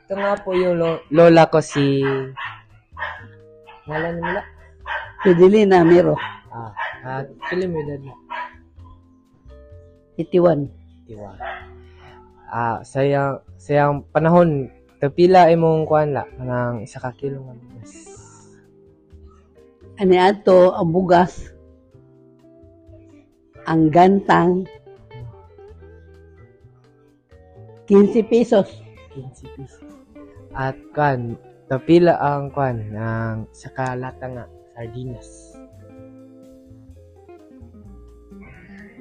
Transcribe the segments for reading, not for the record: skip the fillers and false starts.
Ito nga po yung lola ko si... Ngalan nila? Fidelina Miro, Kailan mo edad na? 81. Diwa. Sayang panahon, tapila imong kuan la, kanang 1 ka kilo nga bigas. Ani ato ang bugas, ang gantang, 15 pesos. 15 pesos. At kuan, tapila ang kuan, ng 1 ka lata nga, sardinas.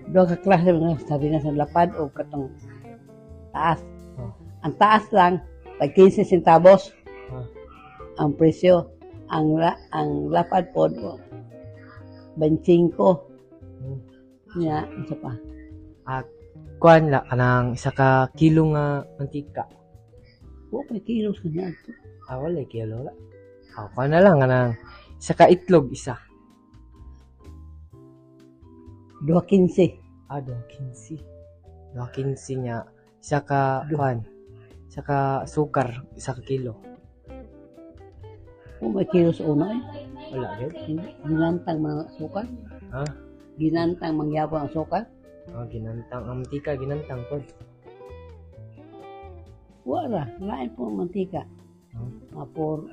Doon ka klase mga sardinas sa lapad o katong taas. Oh. Ang taas lang, tag 15 centavos Ah. ang presyo. Ang lapad po, 25. Hmm. Nya, isa pa. At kuan la, kanang 1 ka kilo nga mantika. May kilos ka niya. Wala kilo la. Kuan na lang, kanang 1 ka itlog, isa. 2.15. 2.15. 2.15 niya. 1 ka, kuan, 1 ka sukar, 1 ka kilo. May kilos una eh. Wala, gid. Ginantang mga sukat. Ha? Ginantang mangyabang ang sukat. Ginantang. Ang mantika, ginantang po. Wala, lain po ang mantika. Mapor.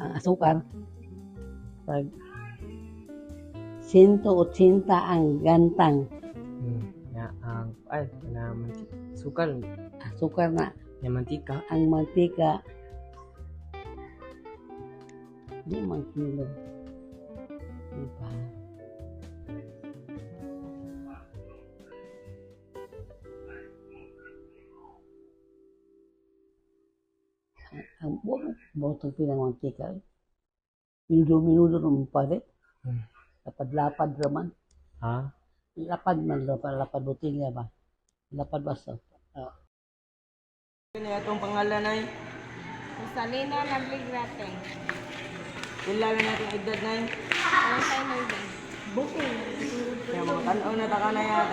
Ang asukar, pag 180 ang gantang. Na sukal, Asukar na. na mantika. Ang mantika, 5 kilo. Diba? Ang botong pinang mantika. Minudo-minudo naman palit. Lapad-lapad naman. Ha? Lapad botilya ba? Lapad basta. Ano itong pangalan ay? Rosalina Nagligrate. Kilala natin edad na yun. Ano tayo na yun? Booking. Kaya mga tanaw na taka na yan.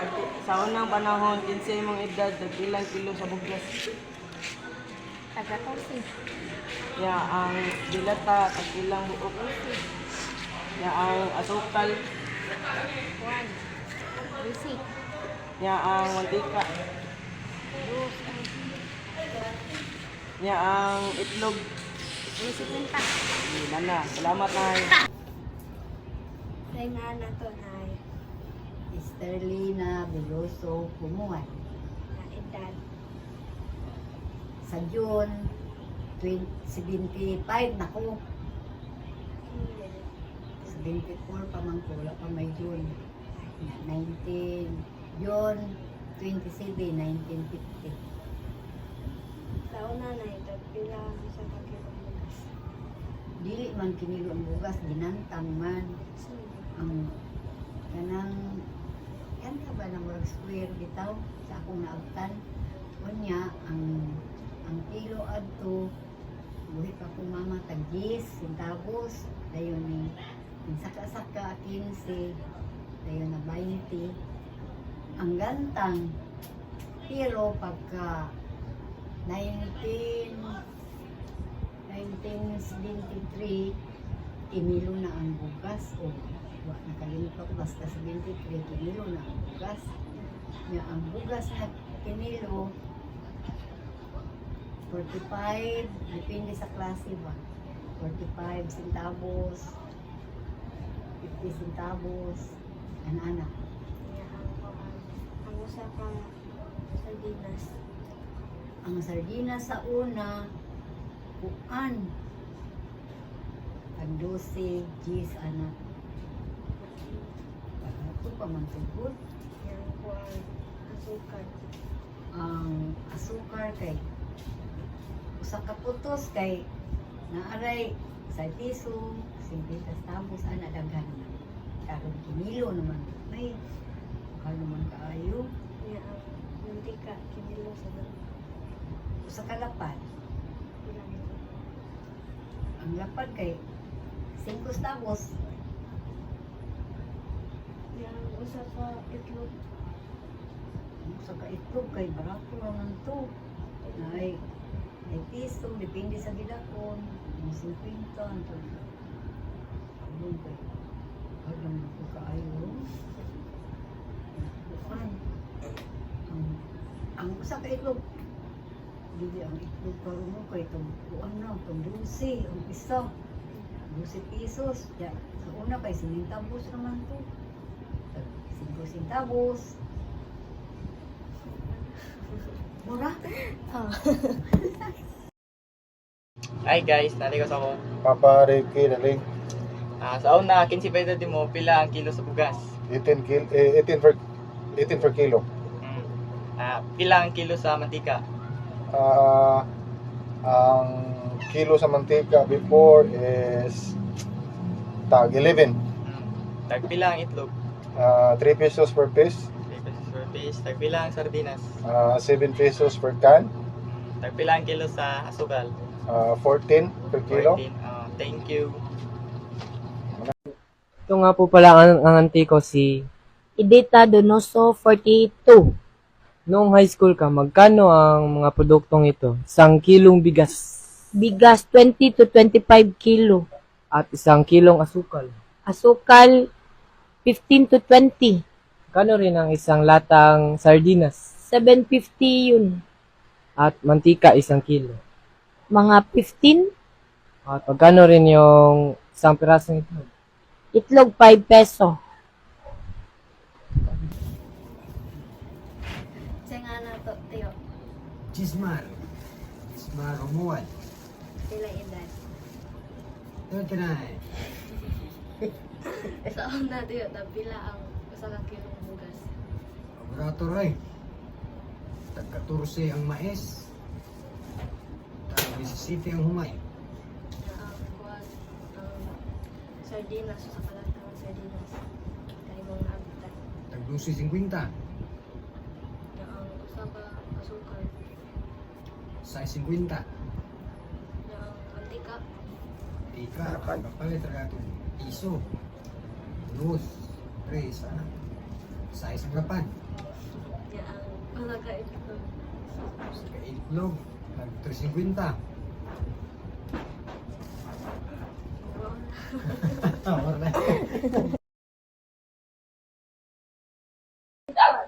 Sa unang panahon, 15 mong edad, ilang kilo sa bugas. Taga-Torsi. Kaya ang dilata, ilang buok. Kaya ang asukal, Juan. Receipt. kaya ang mantika, Rose. kaya ang itlog. Receipt ta. Ilan na. Salamat na. Ay nga na to na Esterlina Veloso Pumuan. edad. Sa June 75 na ko. 74 pa man ko, wala pa may June. 19, June 27, 1950. Sa una na ito, pila sa kakilong bukas. Dili man kinilo ang bugas, ginantang man. Ang kanang yan ka ba na murag square bitaw sa akong naabtan. Kunya, ang kilo adto buhi pa ko mama tag 10 centavos dayon ni saka-saka 15 dayon na 20 ang gantang pero pagka 1973 kinilo na ang bugas o nakalimutan ko basta 73 kinilo na ang bugas nga ang bugas na kinilo 45, depende sa klase ba. 45 centavos, 50 centavos, ana-ana. Ang usa ka sardinas. Ang sardinas sa una, kuan. Ang 12, 10, ana. Ito pa man tugod. Yang kuwan asukar. Ang asukar kay usa ka putos kay naaray sa piso, 50 centavos ana daghan na. Karon kinilo naman. Ay, mahal naman kaayo. Nga ang mantika kinilo sa dalawa. Usa ka lapad. Ilang Ang lapad kay 5 tabos. Yang usa ka itlog. Sa kaitlog kay barato naman to. Ay piso, depende sa gidakon. Ang 50, ang ayun kay. Alam mo ko kaayo. Bukan. Ang usa ka itlog. Dili ang itlog karon mo kay itong kuan na, itong 12, ang isa. 12 pesos. Ya, sa una kay 5 tabos naman to. 5 centavos. Mura? Hi guys, naligos ako. Papa Ricky Daling, Sa una, 15 pesos din mo, pila ang kilo sa bugas. 18 per kilo. Pila ang kilo sa mantika. Ang kilo sa mantika before is tag 11. Tag pila ang itlog. 3 pesos per piece. 3 pesos per piece. Tag pila ang sardinas. 7 pesos per can. Tag pila ang kilo sa asukal. 14 per kilo. 14. Thank you. Ito nga po pala ang auntie ko si Edita Donoso, 42. noong high school ka, magkano ang mga produktong ito? 1 kilong bigas Bigas, 20 to 25 kilo. at 1 kilong asukal. Asukal, 15 to 20. Kano rin ang isang latang sardinas 750 yun. at mantika 1 kilo. Mga 15. At magkano rin yung isang pirasong itlog? Itlog, 5 peso. Sa nga na to, tiyo. Chismar Romuald, Pila edad. 39, Sa una tiyo, pila ang usa ka kilong bugas. Operator Ray, tag-14 ang mais, tag-17 ang humay, Na ang kuwan, sardinas, usa ka lang ang sardinas. Kay mong habitat. tag-12.50, Na ang usa ka asukal. 6.50, Na ang mantika. ika, kapalit ragatong piso, luz, 3, 6 ang lapan, Na ang wala ka itlog. sa itlog, tag-3.50,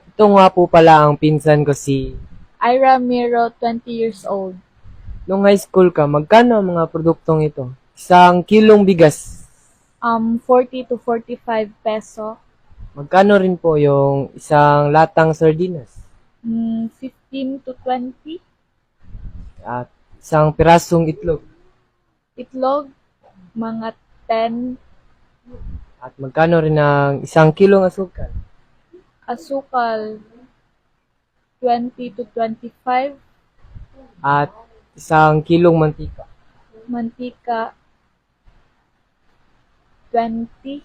Ito nga po pala ang pinsan ko si Ira Miro, 20 years old. noong high school ka, magkano ang mga produktong ito? 1 kilong bigas. 40 to 45 peso. Magkano rin po yung isang latang sardinas 15 to 20. at isang pirasong itlog? Itlog, mga 10. At magkano rin ang 1 kilong asukal? Asukal, 20 to 25. At 1 kilong mantika? Mantika, 20.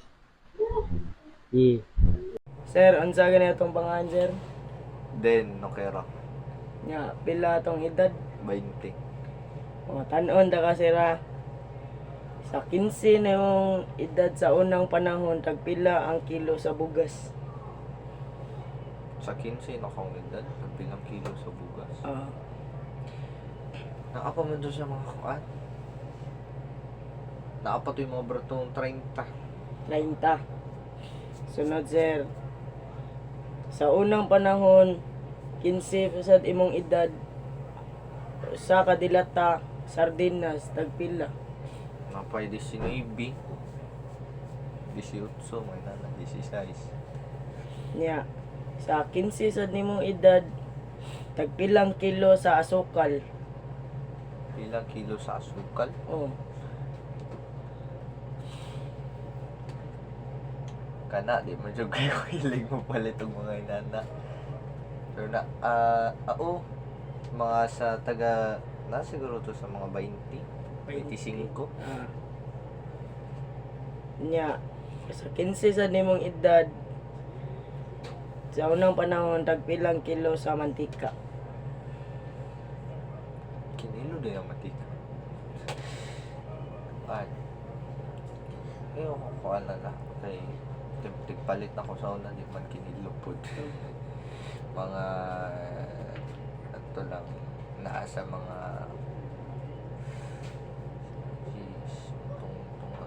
Yeah. Sir, unsa gani atong pangalan, sir? Den Nokera, Nya, pila atong edad? 20. Tanon da ka sira. Sa 15 na yung edad sa unang panahon, tagpila ang kilo sa bugas. Sa 15 na kong edad, pilang kilo sa bugas. Naapa man doon sa mga kuan. Naapa to yung mga bratong 30. 30. Sunod, sir. Sa unang panahon, 15 sad imong edad, sa kadilata, sardinas, tagpila. Napay 19. 18, may nana, 16. Nya, sa 15 sad nimong edad, tagpilang kilo sa asukal. Pilang kilo sa asukal. Oh, Kana, di man dyan kayo hilig mo pala itong mga inana. Pero na, mga sa taga, siguro to sa mga 20, 25. nya, sa 15 sad nimong edad, sa unang panahon, tagpilang kilo sa mantika. Kinilo din ang matika. At, Ewan ko kung ano na. Kay tigpalit na ko sa una, di man kinilupod. Mga ito lang, naasa mga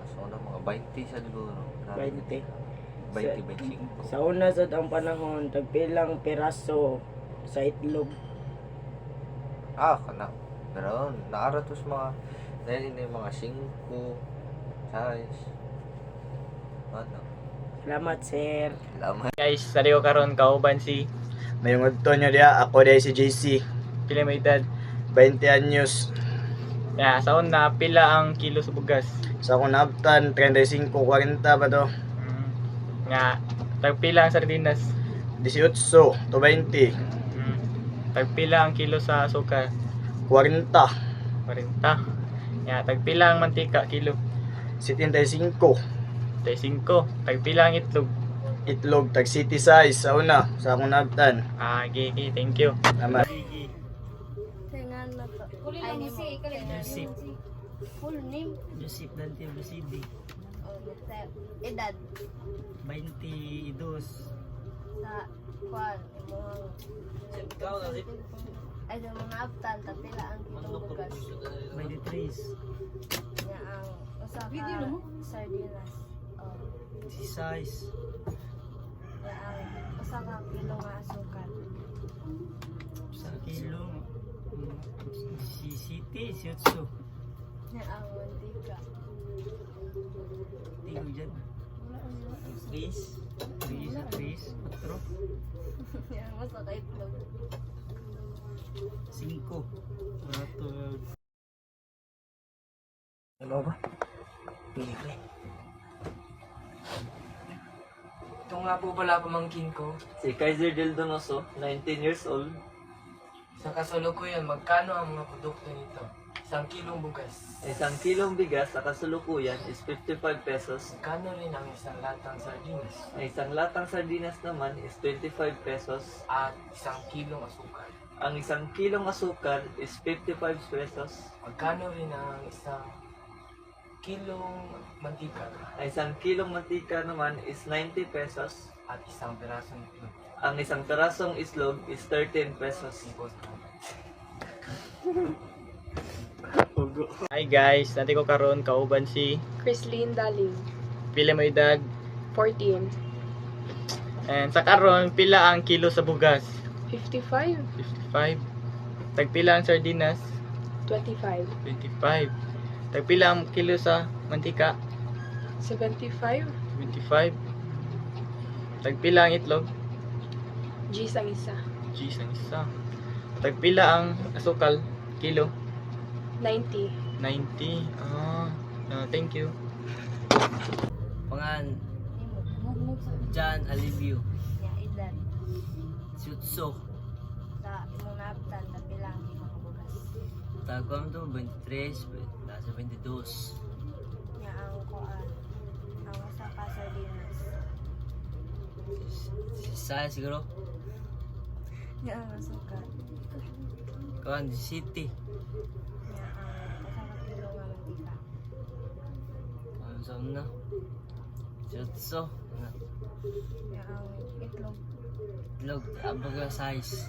sa una, mga 20 sa siguro. 20. 20, 25. Sa una sad ang panahon, tagpilang piraso sa itlog. Kana. Pero naaratos mga, dahil na yung mga 5, 6. Ano? Salamat, sir. Salamat. Guys, sari ko karon kauban si Mayong Antonio dia, ako dia si JC. Pila may edad? 20 anyos. Ya, sa una pila ang kilo sa bugas? Sa akong naabtan 35, 40 ba to? Nga, tagpila ang sardinas? 18 to 20. Tagpila ang kilo sa asukal? 40. 40. Ya, tagpila ang mantika kilo? 75. 5. Tagpila ang itlog? Itlog, tag city size sa una, sa akong nabtan. Gigi, thank you. Tama. Tengan na to. Ay, ni mo. Joseph. Full name. Joseph Dante Lucidi. Edad. 22. Sa kwan. Ay, sa mga aptan. Tapila ang kitong bugas. 23. Nga ang usa ka sardinas. Si size. Nga ang usa ka kilo nga asukal. Sa kilo. Si City, si Otso. Nga ang mantika. Tingog dyan. Chris. 4. Nga ang usa ka itlog. 5. Ano ba? Pili. Ito nga po pala pamangkin ko. Si Kaiser Del Donoso, 19 years old. Sa kasalukuyan, magkano ang mga produkto nito? 1 kilong bugas. 1 kilong bigas sa kasalukuyan is 55 pesos. Magkano rin ang isang latang sardinas? Isang latang sardinas naman is 25 pesos. At 1 kilong asukal. Ang 1 kilong asukal is 55 pesos. Magkano rin ang isang kilong mantika? 1 kilong mantika naman is 90 pesos. At isang pirasong itlog. Ang isang pirasong islog is 13 pesos. Hi guys, natin ko karon kauban si Chrislyn Daling, pila mo edad. 14. And sa karon pila ang kilo sa bugas? 55. 55. Tagpila ang sardinas? 25. 25. Tagpila ang kilo sa mantika? 75. 25. Tagpila ang itlog? G's ang isa. G's ang isa. Tagpila ang asukal? Kilo? 90. 90. Thank you. Pangan, Mugmug sa John Alivio. nga edad. Si Utso. Sa imong naaptan. Tapila ang kitong bugas. Tagwam to, 23. Nasa 22. Nga ang kuan. Ang usa ka sardinas. Si Sai siguro. Nga ang asukal. Kawan, si City. Nga ang usa ka kilo nga mantika. Ano sa una? Si Utso. Nga ang itlog. Itlog, abag yung size.